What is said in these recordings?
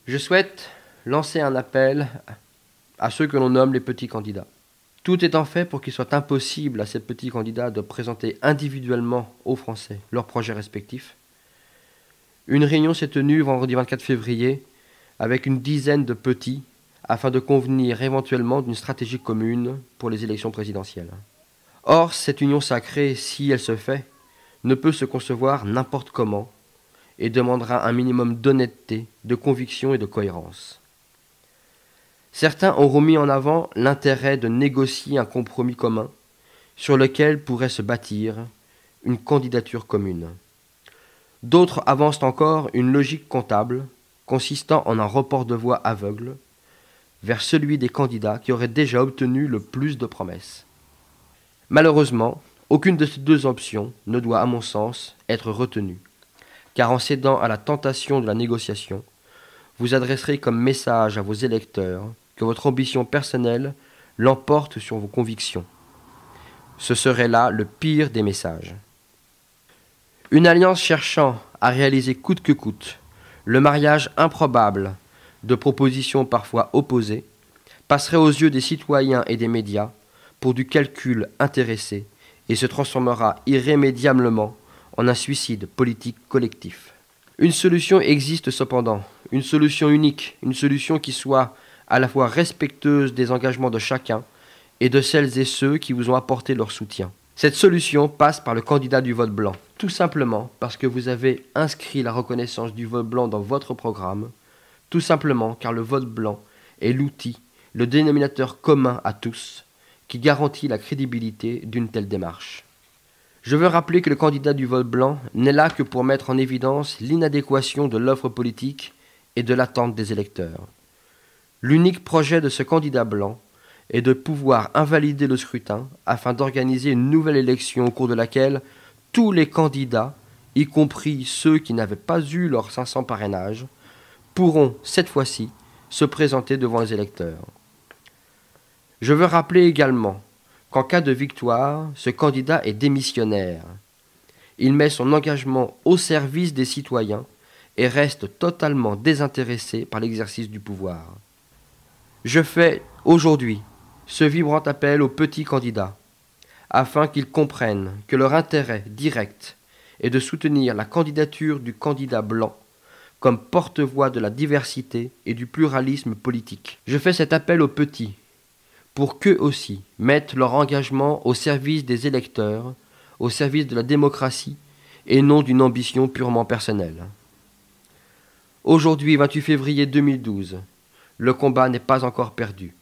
Je souhaite lancer un appel à ceux que l'on nomme les petits candidats. Tout étant fait pour qu'il soit impossible à ces petits candidats de présenter individuellement aux Français leurs projets respectifs, une réunion s'est tenue vendredi 24 février avec une dizaine de petits afin de convenir éventuellement d'une stratégie commune pour les élections présidentielles. Or, cette union sacrée, si elle se fait, ne peut se concevoir n'importe comment et demandera un minimum d'honnêteté, de conviction et de cohérence. Certains auront mis en avant l'intérêt de négocier un compromis commun sur lequel pourrait se bâtir une candidature commune. D'autres avancent encore une logique comptable consistant en un report de voix aveugle vers celui des candidats qui auraient déjà obtenu le plus de promesses. Malheureusement, aucune de ces deux options ne doit, à mon sens, être retenue, car en cédant à la tentation de la négociation, vous adresserez comme message à vos électeurs que votre ambition personnelle l'emporte sur vos convictions. Ce serait là le pire des messages. Une alliance cherchant à réaliser coûte que coûte le mariage improbable de propositions parfois opposées passerait aux yeux des citoyens et des médias pour du calcul intéressé et se transformera irrémédiablement en un suicide politique collectif. Une solution existe cependant, une solution unique, une solution qui soit à la fois respectueuse des engagements de chacun et de celles et ceux qui vous ont apporté leur soutien. Cette solution passe par le candidat du vote blanc, tout simplement parce que vous avez inscrit la reconnaissance du vote blanc dans votre programme, tout simplement car le vote blanc est l'outil, le dénominateur commun à tous, qui garantit la crédibilité d'une telle démarche. Je veux rappeler que le candidat du vote blanc n'est là que pour mettre en évidence l'inadéquation de l'offre politique et de l'attente des électeurs. L'unique projet de ce candidat blanc est de pouvoir invalider le scrutin afin d'organiser une nouvelle élection au cours de laquelle tous les candidats, y compris ceux qui n'avaient pas eu leurs 500 parrainages, pourront, cette fois-ci, se présenter devant les électeurs. Je veux rappeler également qu'en cas de victoire, ce candidat est démissionnaire. Il met son engagement au service des citoyens et reste totalement désintéressé par l'exercice du pouvoir. Je fais aujourd'hui ce vibrant appel aux petits candidats, afin qu'ils comprennent que leur intérêt direct est de soutenir la candidature du candidat blanc comme porte-voix de la diversité et du pluralisme politique. Je fais cet appel aux petits, pour qu'eux aussi mettent leur engagement au service des électeurs, au service de la démocratie, et non d'une ambition purement personnelle. Aujourd'hui, 28 février 2012, le combat n'est pas encore perdu.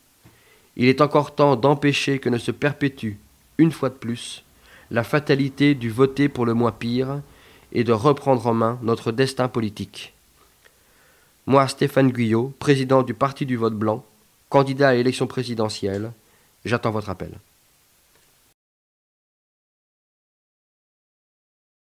Il est encore temps d'empêcher que ne se perpétue, une fois de plus, la fatalité du voter pour le moins pire et de reprendre en main notre destin politique. Moi, Stéphane Guyot, président du Parti du vote blanc, candidat à l'élection présidentielle, j'attends votre appel.